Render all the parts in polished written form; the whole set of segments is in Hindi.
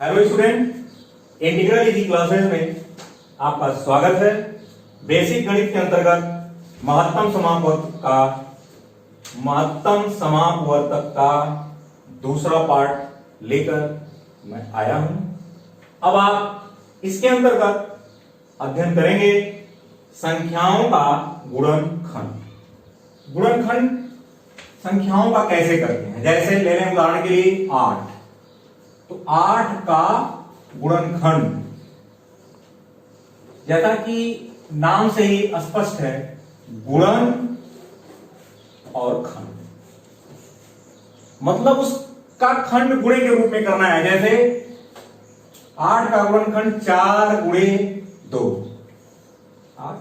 Hello student, integral easy classes में आपका स्वागत है। बेसिक गणित के अंतर्गत महत्तम समापवर्तक का दूसरा पार्ट लेकर मैं आया हूं। अब आप इसके अंतर्गत अध्ययन करेंगे संख्याओं का गुणनखंड। गुणनखंड संख्याओं का कैसे करते हैं, जैसे ले लें उदाहरण के लिए 8, तो 8 का गुणनखंड, जैसा कि नाम से ही स्पष्ट है, गुणन और खंड, मतलब उसका खंड गुणे के रूप में करना है। जैसे 8 का गुणनखंड 4 गुणे 2, 8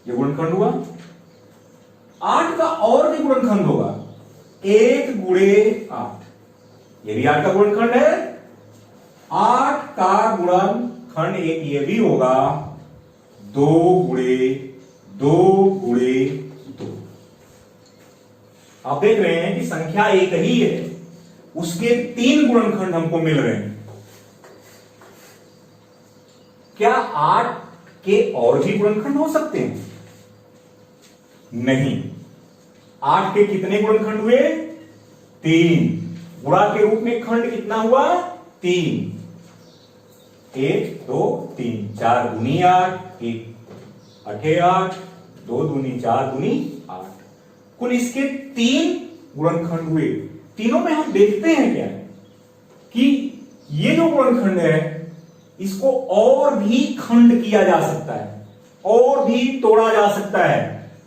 ये गुणनखंड हुआ। 8 का और भी गुणनखंड होगा, 1 गुणे 8, ये भी 8 का गुणनखंड है। 8 का गुणनखंड एक ये भी होगा, 2 गुणे 2 गुणे 2। आप देख रहे हैं कि संख्या एक ही है, उसके 3 गुणनखंड हमको मिल रहे हैं। क्या 8 के और भी गुणनखंड हो सकते हैं? नहीं। 8 के कितने गुणनखंड हुए? 3। गुणा के रूप में खंड कितना हुआ? 3। 1 2 3, 4 दूनी 8, 1 8 8, 2 दूनी 4 दूनी 8। कुल इसके 3 गुणनखंड हुए। तीनों में हम देखते हैं क्या है कि ये जो गुणनखंड है इसको और भी खंड किया जा सकता है, और भी तोड़ा जा सकता है।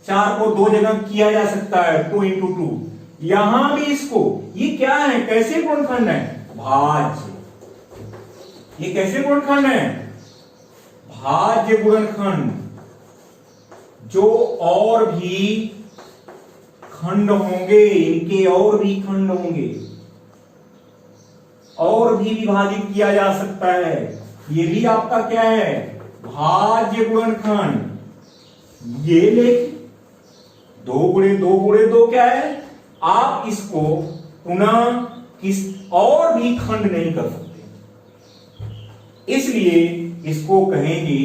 4 को 2 जगह किया जा सकता है, 2 into 2। यहां भी इसको, ये क्या है, कैसे गुणनखंड है? भाज्य। ये कैसे गुणनखंड है? भाज्य गुणनखंड, जो और भी खंड होंगे, इनके और भी खंड होंगे, और भी विभाजित किया जा सकता है। ये भी आपका क्या है? भाज्य गुणनखंड। ये लेकिन 2 गुणे 2 गुणे 2 क्या है? आप इसको पुनः किस और भी खंड नहीं कर सकते, इसलिए इसको कहेंगे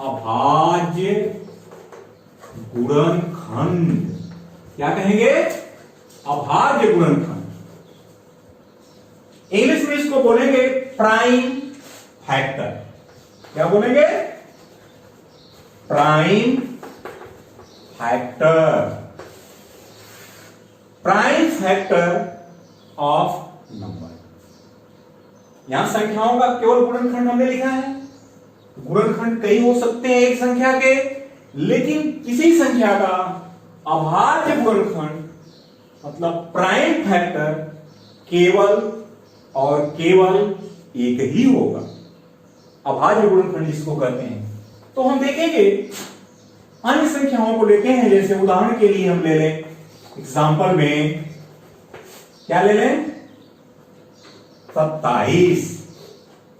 अभाज्य गुणनखंड। क्या कहेंगे? अभाज्य गुणनखंड। इंग्लिश में इसको बोलेंगे प्राइम फैक्टर। क्या बोलेंगे? Prime factor. Prime factor of number. यहां संख्याओं का केवल गुणनखंड हमने लिखा है। गुणनखंड कई हो सकते हैं एक संख्या के, लेकिन किसी संख्या का अभाज्य गुणनखंड मतलब प्राइम फैक्टर केवल और केवल एक ही होगा। अभाज्य गुणनखंड जिसको कहते हैं। तो हम देखेंगे अन्य संख्याओं को लेते हैं। जैसे उदाहरण के लिए हम ले लें, एग्जाम्पल में क्या ले लें? 27।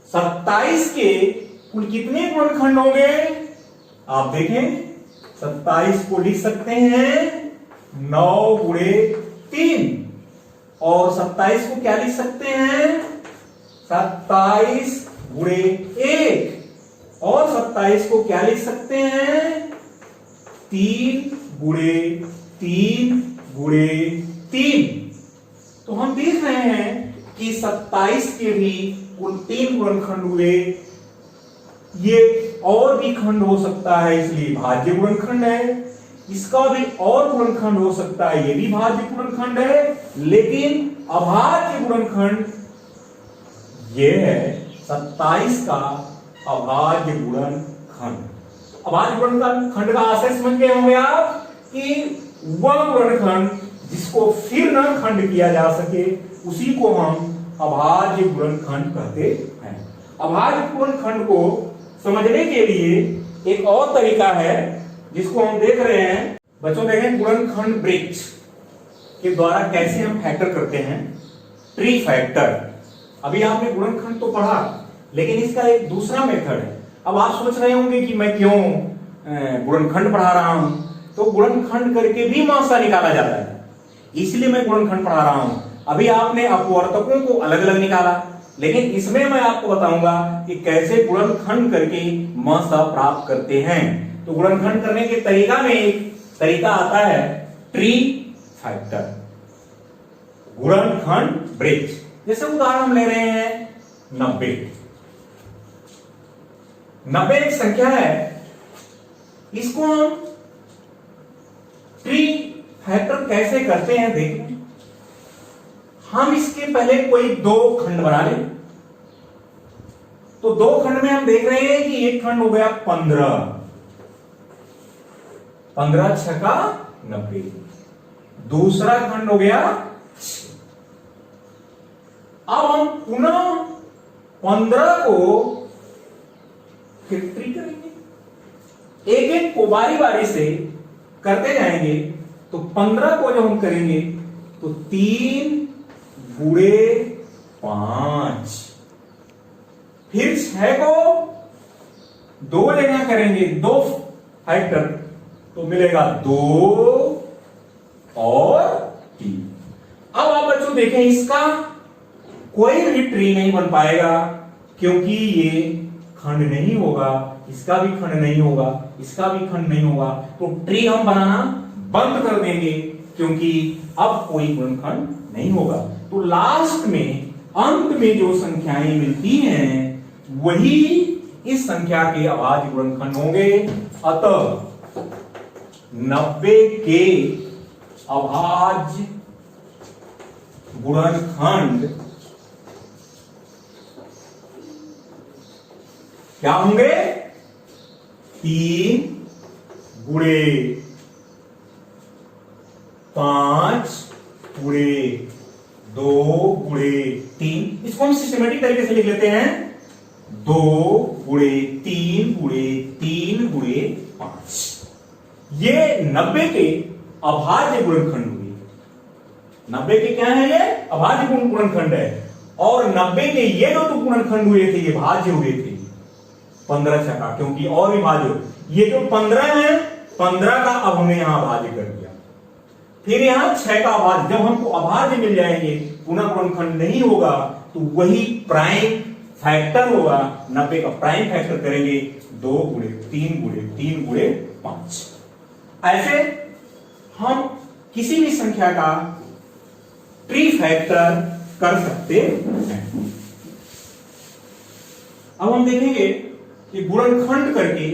27 के कुल कितने गुणनखंड होंगे? आप देखें, 27 को लिख सकते हैं 9 गुणे 3, और 27 को क्या लिख सकते हैं? 27 गुणे 1, और 27 को क्या लिख सकते हैं? 3 गुणे 3 गुणे 3। तो हम देख रहे हैं कि 27 के भी कुल 3 गुणनखंड हुए। ये और भी खंड हो सकता है, इसलिए भाज्य गुणनखंड है। इसका भी और गुणनखंड हो सकता है, ये भी भाज्य गुणनखंड है। लेकिन अभाज्य गुणनखंड ये है 27 का अभाज्य गुणनखंड। अभाज्य गुणनखंड का आशय समझ गए होंगे आप कि वह गुणनखंड जिसको फिर न खंड किया जा सके, उसी को हम अभाज्य गुणनखंड कहते हैं। अभाज्य गुणनखंड को समझने के लिए एक और तरीका है जिसको हम देख रहे हैं। बच्चों देखें, गुणनखंड वृक्ष के द्वारा कैसे हम फैक्टर करते हैं। Tree factor. अभी आपने गुणनखंड तो पढ़ा, लेकिन इसका एक दूसरा मेथड है। अब आप सोच रहे होंगे कि मैं क्यों गुणनखंड पढ़ा रहा हूं। तो गुणनखंड करके भी मात्रा निकाला जाता है, इसलिए मैं गुणनखंड पढ़ा रहा हूं। अभी आपने अपवर्तकों को अलग अलग निकाला, लेकिन इसमें मैं आपको बताऊंगा कि कैसे गुणनखंड करके म स प्राप्त करते हैं। तो गुणनखंड करने के तरीका में एक तरीका आता है ट्री फैक्टर, गुणनखंड ब्रिज। जैसे उदाहरण हम ले रहे हैं 90। 90 एक संख्या है, इसको हम ट्री फैक्टर कैसे करते हैं देखें। हम इसके पहले कोई दो खंड बना लें। तो दो खंड में हम देख रहे हैं कि एक खंड हो गया 15, 15 छका 90। दूसरा खंड हो गया 6। अब हम पुनः 15 को फिर ट्री करेंगे, एक एक को बारी बारी से करते जाएंगे। तो 15 को जब हम करेंगे तो 3 गुणे 5, फिर 6 को 2 लेना करेंगे, 2 फैक्टर, तो मिलेगा 2 और 3। अब आप बच्चों देखें, इसका कोई भी ट्री नहीं बन पाएगा क्योंकि ये खंड नहीं होगा, इसका भी खंड नहीं होगा, इसका भी खंड नहीं होगा। तो ट्री हम बनाना बंद कर देंगे क्योंकि अब कोई गुणनखंड नहीं होगा। तो लास्ट में अंत में जो संख्याएं मिलती हैं वही इस संख्या के अभाज्य गुणनखंड होंगे। अतः 90 के अभाज्य गुणनखंड क्या होंगे? 3 गुणे 5 गुणे 2 गुणे 3। इसको हम सिस्टमेटिक तरीके से लिख लेते हैं, 2 गुणे 3 गुणे 3 गुणे 5। ये 90 के अभाज्य गुणनखंड हुए। 90 के क्या है? ये अभाज्य गुणनखंड है। और 90 के ये जो गुणनखंड हुए थे ये भाज्य हुए थे 15 छका, क्योंकि और भी भाज्य। ये जो 15 है, 15 का अब हमने यहां भाज्य कर दिया। फिर यहां 6 का अभाज्य, जब हमको अभाज्य मिल जाएंगे, पुनः गुणनखंड नहीं होगा, तो वही प्राइम फैक्टर होगा। 90 का प्राइम फैक्टर करेंगे 2 गुणे 3 गुणे 3 गुणे 5। ऐसे हम किसी भी संख्या का ट्री फैक्टर कर सकते हैं। अब हम देखेंगे कि गुणनखंड करके,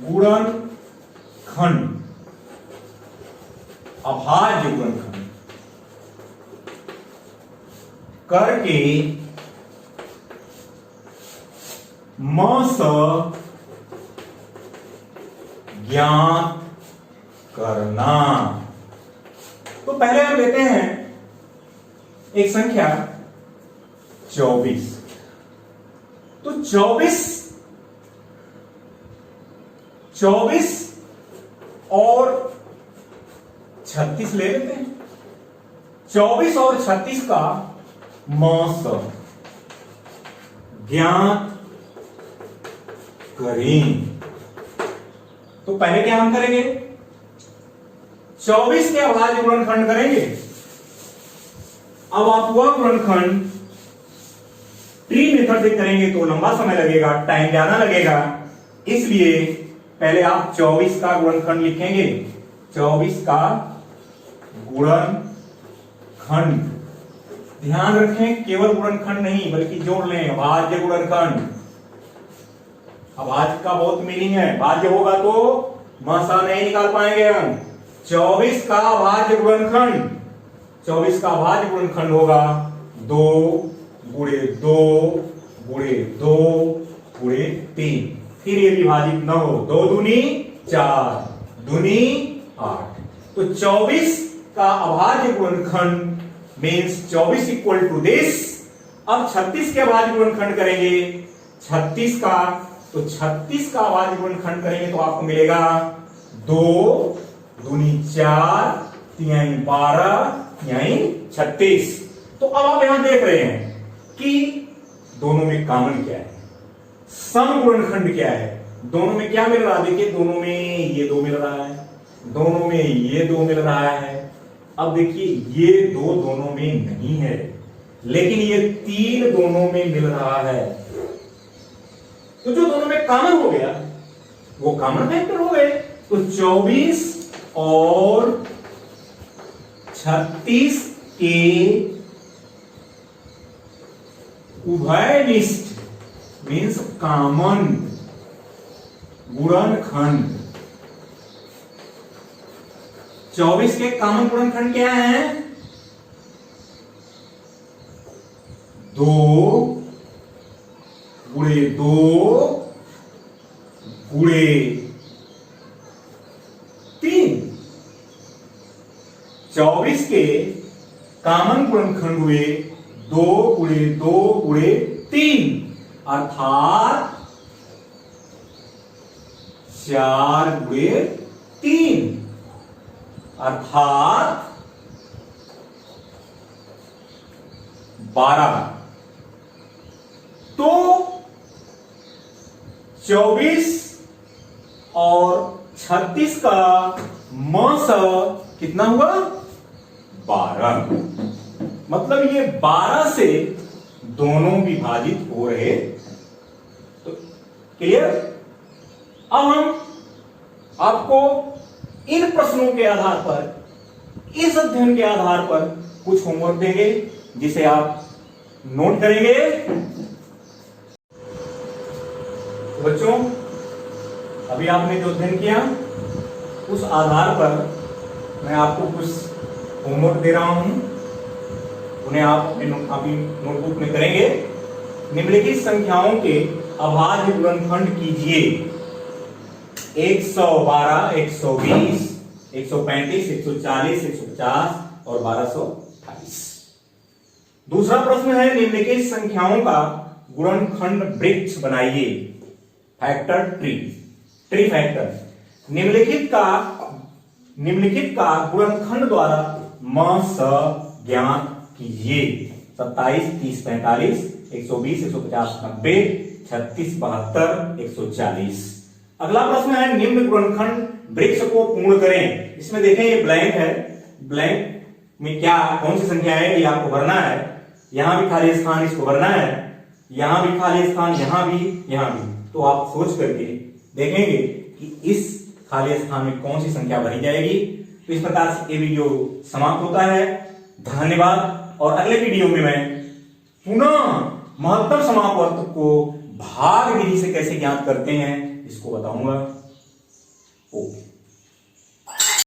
गुणनखंड अभाज्य गुणनखंड करके म स ज्ञात करना। तो पहले हम लेते हैं एक संख्या 24। तो 24 और 36 ले लेते हैं। 24 और 36 का म स ज्ञात करें। तो पहले क्या हम करेंगे? 24 के अभाज्य गुणनखंड करेंगे। अब आप वह गुणनखंड ट्री मेथड से करेंगे तो लंबा समय लगेगा, टाइम ज्यादा लगेगा, इसलिए पहले आप 24 का गुणनखंड लिखेंगे। 24 का गुणनखंड, ध्यान रखें केवल गुणनखंड नहीं बल्कि जोड़ लें अभाज्य गुणनखंड। अभाज्य का बहुत मीनिंग है, भाज्य होगा तो मसा नहीं निकाल पाएंगे हम। 24 का अभाज्य गुणनखंड, 24 का अभाज्य गुणनखंड होगा 2 गुणे 2 गुणे 2 गुणे 3। फिर ये विभाजित न हो, 2 दूनी 4 दूनी 8। तो 24 का अभाज्य गुणनखंड मीन्स 24 इक्वल टू दिस। अब 36 के अभाज्य गुणनखंड करेंगे 36 का, तो 36 का अभाज्य गुणनखंड करेंगे तो आपको मिलेगा 2 दूनी 4 तिहाई 12 तिहाई 36। तो अब आप यहां देख रहे हैं कि दोनों में कॉमन क्या है, सम गुणनखंड क्या है। दोनों में क्या मिल रहा है? देखिए दोनों में ये 2 मिल रहा है, दोनों में ये 2 मिल रहा है। अब देखिए ये 2 दोनों में नहीं है, लेकिन ये 3 दोनों में मिल रहा है, तो जो दोनों में कॉमन हो गया वो कॉमन फैक्टर हो गए। तो 24 और 36 के उभयनिष्ठ मीन्स कॉमन गुणनखंड। 24 के कॉमन गुणनखंड क्या है? 2 गुणे 2 गुणे 3। 24 के कॉमन गुणनखंड हुए 2 गुणे 2 गुणे 3 अर्थात 4 गुणे 3 अर्थात 12। तो 24 और 36 का मस कितना हुआ? 12। मतलब ये 12 से दोनों विभाजित हो रहे। तो क्लियर? अब हम आपको इन प्रश्नों के आधार पर, इस अध्ययन के आधार पर कुछ होमवर्क देंगे जिसे आप नोट करेंगे। तो बच्चों, अभी आपने जो अध्ययन किया उस आधार पर मैं आपको कुछ होमवर्क दे रहा हूं, उन्हें आप अपनी नोटबुक में करेंगे। निम्नलिखित संख्याओं के अभाज्य गुणनखंड कीजिए। 112, 120, 135, 140, 150 और 1228। दूसरा प्रश्न है, निम्नलिखित संख्याओं का गुणनखंड वृक्ष बनाइए। Factor tree factor. निम्नलिखित का गुणनखंड द्वारा मस ज्ञात कीजिए। 27, 30, 45, 120, 150, 90, 36, 72, 140। अगला प्रश्न है, निम्न गुणनखंड वृक्ष को पूर्ण करें। इसमें देखें ये ब्लैंक है, ब्लैंक में क्या कौन सी संख्या है ये आपको भरना है। यहां भी खाली स्थान इसको भरना है, यहां भी खाली स्थान, यहां भी। तो आप सोच करके देखेंगे कि इस खाली स्थान में कौन सी संख्या भरी जाएगी। तो इस प्रकार से ये वीडियो समाप्त होता है। धन्यवाद। और अगले वीडियो में मैं पुनः महत्तम समापवर्त को भाग विधि से कैसे ज्ञात करते हैं इसको बताऊंगा।